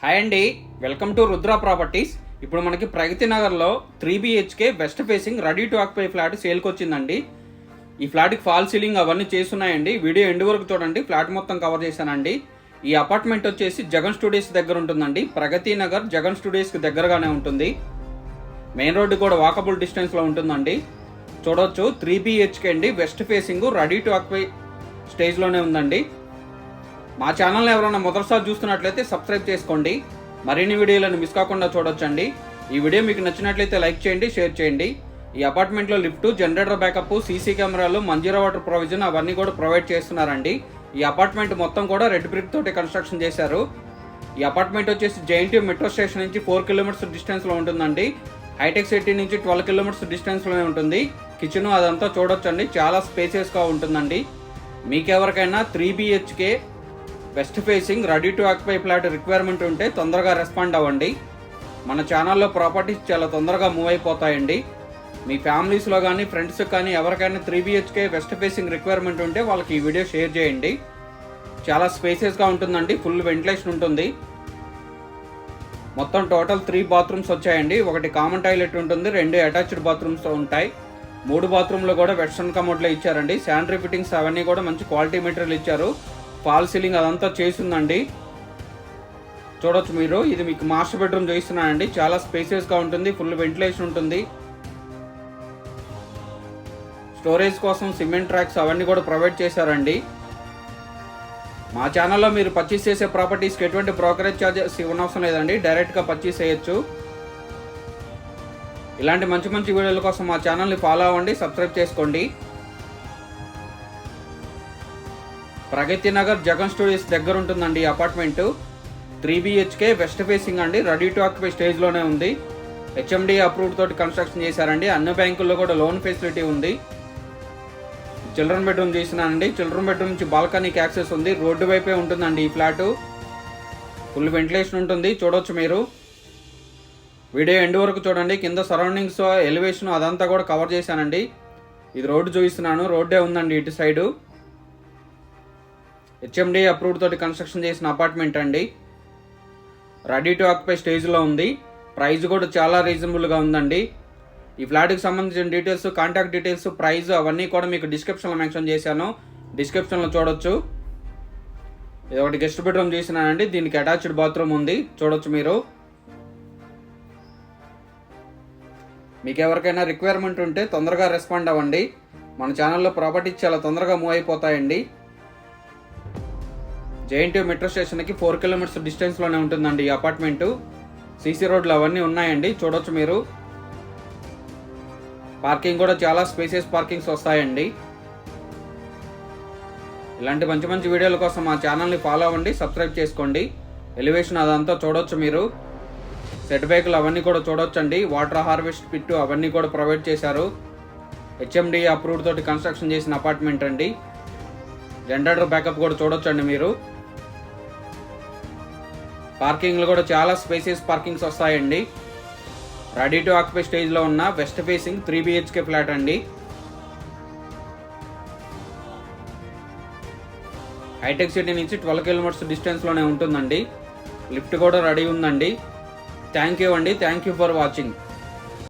Hi అండి, welcome to Rudra properties. ఇప్పుడు మనకి ప్రగతి నగర్లో 3 BHK west facing ready to occupy flat సేల్కి వచ్చిందండి. ఈ ఫ్లాట్కి ఫాల్ సీలింగ్ అవన్నీ చేస్తున్నాయండి. వీడియో ఎండ్ వరకు చూడండి, ఫ్లాట్ మొత్తం కవర్ చేశానండి. ఈ అపార్ట్మెంట్ వచ్చేసి జగన్ స్టూడియోస్ దగ్గర ఉంటుందండి. ప్రగతి నగర్ జగన్ స్టూడియోస్కి దగ్గరగానే ఉంటుంది. మెయిన్ రోడ్డు కూడా వాకబుల్ డిస్టెన్స్లో ఉంటుందండి. చూడవచ్చు 3 BHK అండి, west facing ready to occupy స్టేజ్లోనే ఉందండి. మా ఛానల్ని ఎవరైనా మొదటిసారి చూస్తున్నట్లయితే సబ్స్క్రైబ్ చేసుకోండి. మరిన్ని వీడియోలను మిస్ కాకుండా చూడొచ్చండి. ఈ వీడియో మీకు నచ్చినట్లయితే లైక్ చేయండి, షేర్ చేయండి. ఈ అపార్ట్మెంట్లో లిఫ్ట్, జనరేటర్ బ్యాకప్, సీసీ కెమెరాలు, మంజీరా వాటర్ ప్రొవిజన్ అవన్నీ కూడా ప్రొవైడ్ చేస్తున్నారండి. ఈ అపార్ట్మెంట్ మొత్తం కూడా రెడ్ బ్రిక్ తోటి కన్స్ట్రక్షన్ చేశారు. ఈ అపార్ట్మెంట్ వచ్చేసి JNTU మెట్రో స్టేషన్ నుంచి 4 kilometers డిస్టెన్స్లో ఉంటుందండి. హైటెక్ సిటీ నుంచి 12 kilometers డిస్టెన్స్లోనే ఉంటుంది. కిచెన్ అదంతా చూడొచ్చండి, చాలా స్పేసియస్గా ఉంటుందండి. మీకెవరికైనా 3 BHK west facing ready to occupy flat requirement ఉంటే తొందరగా రెస్పాండ్ అవ్వండి. మన ఛానల్లో ప్రాపర్టీస్ చాలా తొందరగా మూవ్ అయిపోతాయండి. మీ ఫ్యామిలీస్లో కానీ ఫ్రెండ్స్కి కానీ ఎవరికైనా 3 BHK వెస్ట్ ఫేసింగ్ రిక్వైర్మెంట్ ఉంటే వాళ్ళకి ఈ వీడియో షేర్ చేయండి. చాలా స్పేసెస్గా ఉంటుందండి, ఫుల్ వెంటిలేషన్ ఉంటుంది. మొత్తం టోటల్ 3 bathrooms వచ్చాయండి. ఒకటి కామన్ టాయిలెట్ ఉంటుంది, 2 అటాచ్డ్ బాత్రూమ్స్ ఉంటాయి. 3 బాత్రూమ్లో కూడా వెస్ట్రన్ కమోడ్లో ఇచ్చారండి. శానిటరీ ఫిట్టింగ్స్ అవన్నీ కూడా మంచి క్వాలిటీ మెటీరియల్ ఇచ్చారు. ఫాల్ సీలింగ్ అదంతా చేసిందండి. చూడొచ్చు మీరు. ఇది మీకు మాస్టర్ బెడ్రూమ్ చూపిస్తున్నానండి. చాలా స్పేసియస్గా ఉంటుంది, ఫుల్ వెంటిలేషన్ ఉంటుంది. స్టోరేజ్ కోసం సిమెంట్ ట్రాక్స్ అవన్నీ కూడా ప్రొవైడ్ చేశారండి. మా ఛానల్లో మీరు పర్చేస్ చేసే ప్రాపర్టీస్కి ఎటువంటి బ్రోకరేజ్ ఛార్జెస్ ఇవ్వనవసరం లేదండి, డైరెక్ట్గా పర్చేస్ చేయొచ్చు. ఇలాంటి మంచి మంచి వీడియోల కోసం మా ఛానల్ని ఫాలో అవ్వండి, సబ్స్క్రైబ్ చేసుకోండి. ప్రగతి నగర్ జగన్ స్టూడియోస్ దగ్గర ఉంటుందండి ఈ అపార్ట్మెంట్. 3 BHK వెస్ట్ ఫేసింగ్ అండి, రెడీ టు ఆక్యుపై స్టేజ్లోనే ఉంది. HMD అప్రూవ్డ్ తోటి కన్స్ట్రక్షన్ చేశారండి. అన్ని బ్యాంకుల్లో కూడా లోన్ ఫెసిలిటీ ఉంది. చిల్డ్రన్ బెడ్రూమ్ చేసినానండి. చిల్డ్రన్ బెడ్రూమ్ నుంచి బాల్కనీకి యాక్సెస్ ఉంది. రోడ్డు వైపే ఉంటుందండి ఈ ఫ్లాటు. ఫుల్ వెంటిలేషన్ ఉంటుంది, చూడొచ్చు మీరు. వీడియో ఎండ్ వరకు చూడండి. కింద సరౌండింగ్స్, ఎలివేషన్ అదంతా కూడా కవర్ చేశానండి. ఇది రోడ్డు చూపిస్తున్నాను, రోడ్డే ఉందండి ఇటు సైడు. HMD అప్రూవ్డ్ తోటి కన్స్ట్రక్షన్ చేసిన అపార్ట్మెంట్ అండి. రెడీ టు ఆక్యుపై స్టేజ్లో ఉంది. ప్రైస్ కూడా చాలా రీజనబుల్గా ఉందండి. ఈ ఫ్లాట్కి సంబంధించిన డీటెయిల్స్, కాంటాక్ట్ డీటెయిల్స్, ప్రైస్ అవన్నీ కూడా మీకు డిస్క్రిప్షన్లో మెన్షన్ చేశాను. డిస్క్రిప్షన్లో చూడొచ్చు. ఇది ఒకటి గెస్ట్ బెడ్రూమ్ చేసినానండి. దీనికి అటాచ్డ్ బాత్రూమ్ ఉంది, చూడొచ్చు మీరు. మీకు ఎవరికైనా రిక్వైర్మెంట్ ఉంటే తొందరగా రెస్పాండ్ అవ్వండి. మన ఛానల్లో ప్రాపర్టీస్ చాలా తొందరగా మూవ్ అయిపోతాయండి. JNTU మెట్రో స్టేషన్కి 4 kilometers డిస్టెన్స్లోనే ఉంటుందండి ఈ అపార్ట్మెంటు. సీసీ రోడ్లు అవన్నీ ఉన్నాయండి, చూడొచ్చు మీరు. పార్కింగ్ కూడా చాలా స్పేసియస్ పార్కింగ్స్ వస్తాయండి. ఇలాంటి మంచి మంచి వీడియోల కోసం మా ఛానల్ని ఫాలో అవ్వండి, సబ్స్క్రైబ్ చేసుకోండి. ఎలివేషన్ అదంతా చూడొచ్చు మీరు. సెట్ బ్యాక్లు అవన్నీ కూడా చూడొచ్చండి. వాటర్ హార్వెస్ట్ పిట్ అవన్నీ కూడా ప్రొవైడ్ చేశారు. HMD అప్రూవ్డ్ తోటి కన్స్ట్రక్షన్ చేసిన అపార్ట్మెంట్ అండి. జనరేటర్ బ్యాకప్ కూడా చూడొచ్చండి మీరు. పార్కింగ్లు కూడా చాలా స్పేసియస్ పార్కింగ్స్ వస్తాయండి. రెడీ టు ఆక్యుపై స్టేజ్లో ఉన్న వెస్ట్ ఫేసింగ్ 3 BHK ఫ్లాట్ అండి. హైటెక్ సిటీ నుంచి 12 kilometers డిస్టెన్స్లోనే ఉంటుందండి. లిఫ్ట్ కూడా రెడీ ఉందండి. థ్యాంక్ యూ అండి, థ్యాంక్ యూ ఫర్ వాచింగ్.